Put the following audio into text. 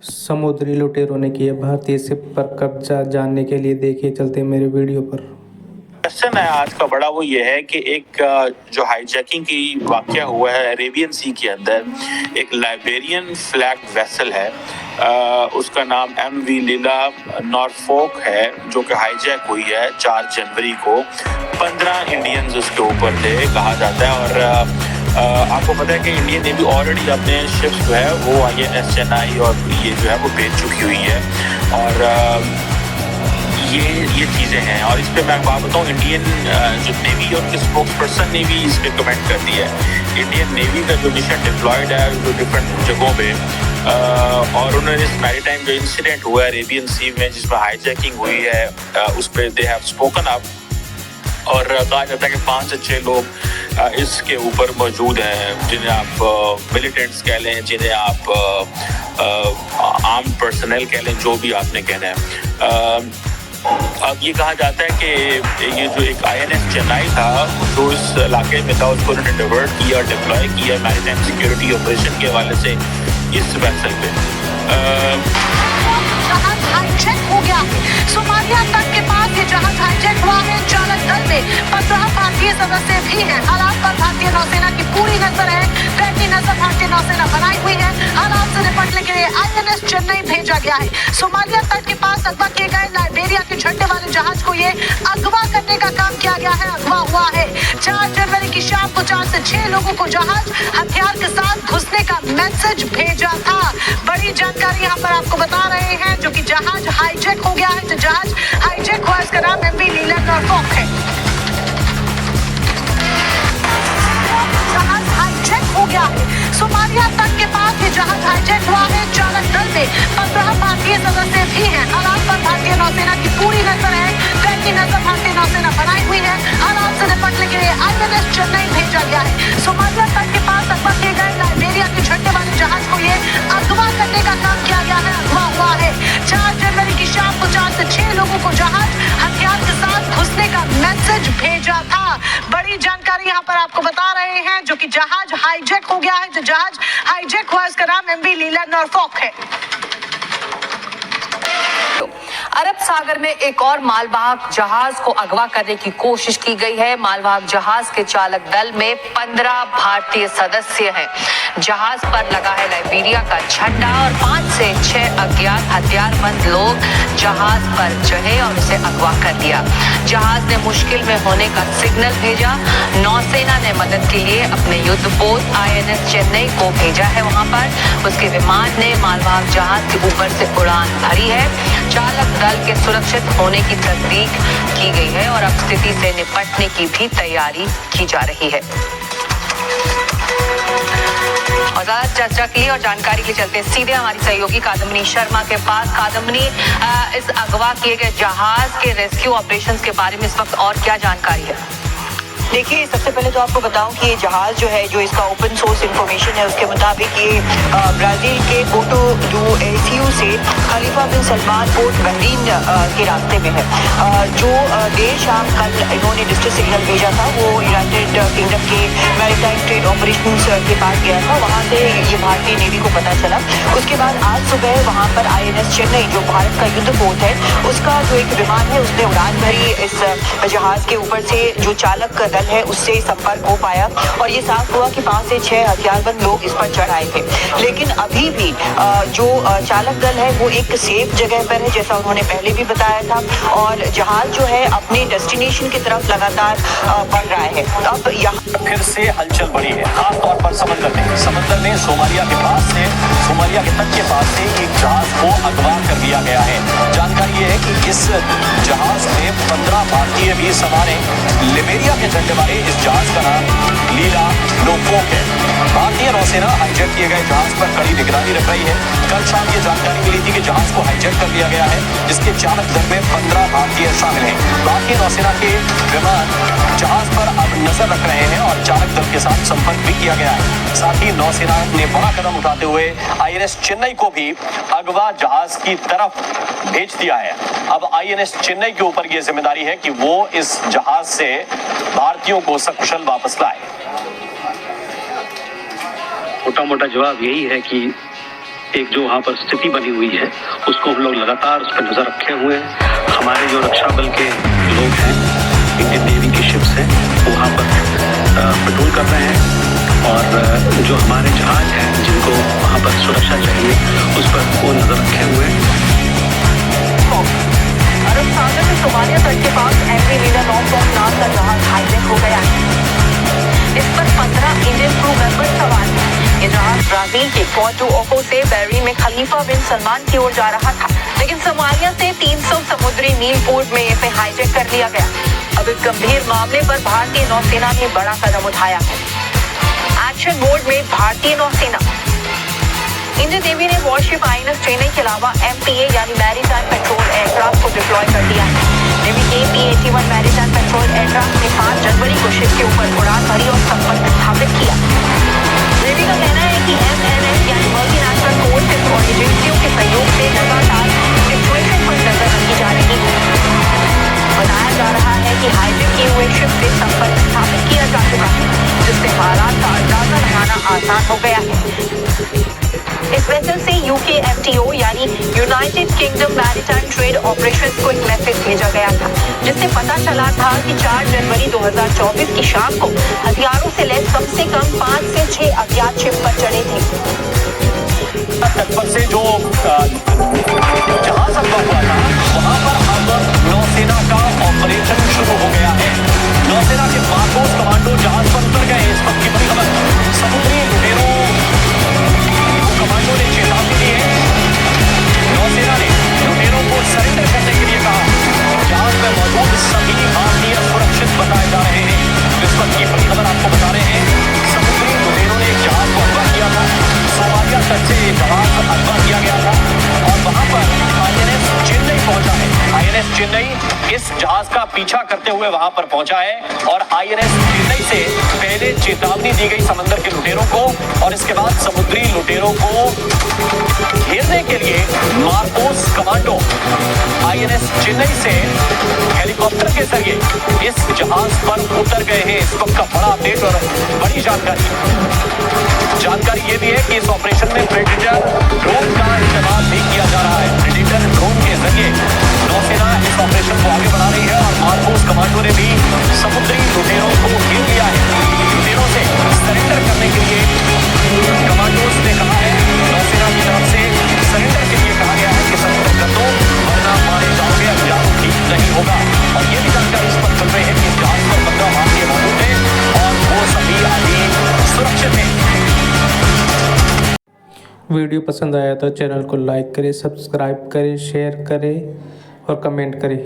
समुद्री लुटेरों ने किया भारतीय शिप पर कब्जा, जानने के लिए देखिए चलते मेरे वीडियो पर। क्वेश्चन है आज का बड़ा वो ये है कि एक जो हाईजैकिंग की वाकया हुआ है अरेबियन सी के अंदर, एक लाइबेरियन फ्लैग वेसल है, उसका नाम MV लीला नॉरफोक है, जो कि हाईजैक हुई है 4 जनवरी को। 15 इंडियंस उसके ऊपर थे कहा जाता है। और आपको पता है कि इंडियन नेवी ऑलरेडी अपने शिप्स जो है वो INS चेन्नई और ये जो है वो भेज चुकी हुई है। और ये चीज़ें हैं। और इस पर मैं बात बताऊँ, इंडियन जो नेवी और उनके स्पोक्स पर्सन ने भी इस पर कमेंट कर दिया है। इंडियन नेवी का जो मिशन डिप्लॉयड है जो डिफरेंट जगहों पे, और उन्होंने इस मैरीटाइम जो इंसिडेंट हुआ है अरेबियन सी में जिसमें हाईजैकिंग हुई है, उस पर दे हैव स्पोकन अप। और कहा जाता है कि 5 से 6 लोग इसके ऊपर मौजूद हैं, जिन्हें आप मिलिटेंट्स कह लें, जिन्हें आप आर्म्ड पर्सनल कह लें, जो भी आपने कहना है। अब ये कहा जाता है कि ये जो एक INS चेन्नई था जो इस इलाके में था, उसको उन्होंने डिवर्ट किया और डिप्लॉय किया मैरीटाइम सिक्योरिटी ऑपरेशन के हवाले से इस वेसल पे। जहाज हाईजैक हो गया। सोमालिया तट के पास ये जहाज हाईजैक हुआ है। चालक दल में 15 भारतीय सदस्य भी हैं। हालात पर भारतीय नौसेना की पूरी नजर है। पैनी नजर भारतीय नौसेना बनाई हुई है। हालात से निपटने के लिए INS चेन्नई भेजा गया है। सोमालिया तट के पास अगवा किए गए लाइबेरिया के झंडे वाले जहाज को ये अगवा करने का काम किया गया है। अगवा हुआ है 4 जनवरी की शाम को 4 से 6 लोगों को जहाज हथियार के साथ घुसने का मैसेज भेजा था। बड़ी जानकारी यहाँ पर आपको बता रहे हैं, जो कि जहाज हाईजैक हो गया है। जो जहाज हाईजैक हुआ इसका नाम MV लीला नॉरफोक है। जहाज हाईजैक हो गया है। सोमालिया तट के पास ये जहाज हाईजैक हुआ है। चालक दल में 15 भारतीय सदस्य भी हैं। हालात पर भारतीय नौसेना की पूरी नजर है। पैनी नजर भारतीय नौसेना बनाई हुई है। हालात से निपटने के लिए INS चेन्नई भेजा गया है। सोमालिया तट के पास अगवा किए गए लाइबेरिया के झंडे वाले जहाज को ये अगवा करने का काम किया गया है। अगवा हुआ है 4 जनवरी की शाम को 4 से 6 लोगों को जहाज हथियार के साथ घुसने का मैसेज भेजा था। बड़ी जानकारी यहाँ पर आपको बता रहे हैं, जो कि जहाज हाईजैक हो गया है। जो जहाज हाईजैक हुआ इसका नाम MV लीला नॉरफोक है। अरब सागर में एक और मालवाहक जहाज को अगवा करने की कोशिश की गई है। मालवाहक जहाज के चालक दल में 15 भारतीय सदस्य हैं। जहाज पर लगा है लाइबेरिया का झंडा और 5 से 6 अज्ञात हथियारबंद लोग जहाज पर चढ़े और उसे अगवा कर लिया। जहाज ने मुश्किल में होने का सिग्नल भेजा। नौसेना ने मदद के लिए अपने युद्धपोत INS चेन्नई को भेजा है। वहां पर उसके विमान ने मालवाहक जहाज के ऊपर से उड़ान भरी है। चालक दल के सुरक्षित होने की तस्दीक की गई है और अब स्थिति से निपटने की भी तैयारी की जा रही है। और ज्यादा चर्चा के लिए और जानकारी के लिए चलते हैं सीधे हमारी सहयोगी कादम्बिनी शर्मा के पास। कादम्बिनी, इस अगवा किए गए जहाज के रेस्क्यू ऑपरेशंस के बारे में इस वक्त और क्या जानकारी है? देखिए, सबसे पहले तो आपको बताऊं कि ये जहाज जो है, जो इसका ओपन सोर्स इंफॉर्मेशन है उसके मुताबिक ये ब्राज़ील के पोर्टो डू एसीयू से खलीफा बिन सलमान पोर्ट बहरीन के रास्ते में है। जो देर शाम कल इन्होंने डिस्ट्रेस सिग्नल भेजा था वो यूनाइटेड किंगडम के मैरीटाइम ट्रेड ऑपरेशंस के पास गया था। वहाँ से ये भारतीय नेवी को पता चला। उसके बाद आज सुबह वहाँ पर INS चेन्नई, जो भारत का युद्धपोत है, उसका जो एक विमान है उसने उड़ान भरी। इस जहाज के ऊपर से जो चालक दल है उससे संपर्क हो पाया और ये साफ हुआ कि 5 से 6 हथियारबंद लोग इस पर चढ़ आए थे। लेकिन अभी भी जो चालक दल है वो एक सेफ जगह पर है, जैसा उन्होंने पहले भी बताया था। और जहाज जो है अपने डेस्टिनेशन की तरफ लगातार बढ़ रहा है। अब यहाँ फिर से हलचल बढ़ी है, खासतौर पर समंदर में सोमालिया के पास से, सोमालिया के तट के पास से एक जहाज को अगवा कर दिया गया है। जानकारी ये है कि इस जहाज में 15 भारतीय भी सवार हैं। लिबेरिया के झंडे वाले इस जहाज का नाम लीला नॉरफोक है। भारतीय नौसेना हाईजैक किए गए जहाज पर कड़ी निगरानी रख रही है। कल शाम ये जानकारी मिली थी कि जहाज को हाईजैक कर लिया गया है, जिसके चालक दल में 15 भारतीय शामिल हैं। भारतीय नौसेना के विमान जहाज पर अब नजर रख रहे हैं और चालक दल के साथ संपर्क भी किया गया है। साथ ही नौसेना ने बड़ा कदम उठाते हुए INS चेन्नई को भी अगवा जहाज की तरफ भेज दिया है। अब INS चेन्नई के ऊपर यह जिम्मेदारी है कि वो इस जहाज से भारतीयों को सकुशल वापस लाए। मोटा मोटा जवाब यही है कि एक जो वहाँ पर स्थिति बनी हुई है उसको हम लोग लगातार उस पर नज़र रखे हुए हैं। हमारे जो रक्षा बल के लोग हैं, इंडियन नेवी की शिप्स हैं, वहाँ पर पेट्रोल कर रहे हैं और जो हमारे जहाज हैं जिनको वहाँ पर सुरक्षा चाहिए उस पर वो नज़र रखे हुए हैं। अरब सागर में सोमालिया तट के पास एमवी लीडर नॉर्थ नाम का जहाज हाईजैक हो गया है। इस पर 15 इंडियन क्रू मेंबर सवार हैं। ये जहाज ब्राजील के पोर्टो ओको से बहरीन में खलीफा बिन सलमान की ओर जा रहा था, लेकिन सोमालिया से 300 समुद्री मील पूर्व में इसे हाईजैक कर लिया गया। अब इस गंभीर मामले पर भारतीय नौसेना ने बड़ा कदम उठाया है। एक्शन मोड में भारतीय नौसेना। इंडियन नेवी ने वॉरशिप आईएनएस चेन्नई के अलावा MPA यानी मैरीटाइम पेट्रोल एयरक्राफ्ट को डिप्लॉय कर दिया है। नेवी के P-81 मैरीटाइम पेट्रोल एयरक्राफ्ट ने 5 जनवरी को शिप के ऊपर उड़ान भरी और संपर्क स्थापित किया। नेवी का कहना है कि MNS यानी मल्टीनेशनल फोर्सेस और एजेंसियों के सहयोग से लगातार सिचुएशन पर नजर रखी जा रही है। बताया जा रहा है कि हाईजैक किए हुए शिप से संपर्क स्थापित किया जा चुका है, जिससे हालात का अंदाजा लगाना आसान हो गया है। इस वेसल से UK FTO यानी United kingdom maritime trade operations को एक मैसेज भेजा गया था, जिससे पता चला था कि 4 जनवरी 2024 की शाम को हथियारों से लैस कम से कम 5 से 6 अज्ञात शिप पर चढ़े थे। तट पर से जो जहाज अगवा हुआ था वहां पर अब नौसेना का ऑपरेशन शुरू हो गया है। नौसेना के मार्कोस कमांडो जहाज पर उतर गए। इस वक्त की बड़ी खबर, समुद्री लुटेरों कमांडो ने चेतावनी दी है। नौसेना ने लुटेरों को सरेंडर करने के लिए कहा। जहाज में मौजूद सभी भारतीय सुरक्षित बताए जा रहे हैं। इस वक्त की बड़ी खबर आपको बता रहे हैं, समुद्री लुटेरों ने एक जहाज को अगवा किया था। सोमालिया तट से जहाज अगवा किया गया था और वहां पर INS चेन्नई पहुंचा है। INS चेन्नई इस जहाज का पीछा करते हुए वहां पर पहुंचा है और INS चेन्नई से पहले चेतावनी दी गई समंदर के लुटेरों को और इसके बाद समुद्री लुटेरों को घेरने के लिए मार्कोस कमांडो INS चेन्नई से हेलीकॉप्टर के जरिए इस जहाज पर उतर गए हैं। इस वक्त का बड़ा अपडेट और बड़ी जानकारी ये भी है कि इस ऑपरेशन में प्रेडेटर ड्रोन का इस्तेमाल भी किया जा रहा है। प्रेडेटर ड्रोन के जरिए नौसेना इस ऑपरेशन को आगे बढ़ा रही है और मार्कोस कमांडो ने भी समुद्री लुटेरों को घेर लिया है। लुटेरों से सरेंडर करने के लिए कमांडोज ने कहा है, नौसेना की तरफ से सरेंडर के लिए कहा गया है कि सरेंडर कर दो वरना मारे जाओगे, अभियान ठीक नहीं होगा। और ये भी जानकारी इस पर चल रही है कि जहाज पर 15 भारतीय मौजूद थे और वो सभी अभी सुरक्षित हैं। वीडियो पसंद आया तो चैनल को लाइक करें, सब्सक्राइब करें, शेयर करें और कमेंट करें।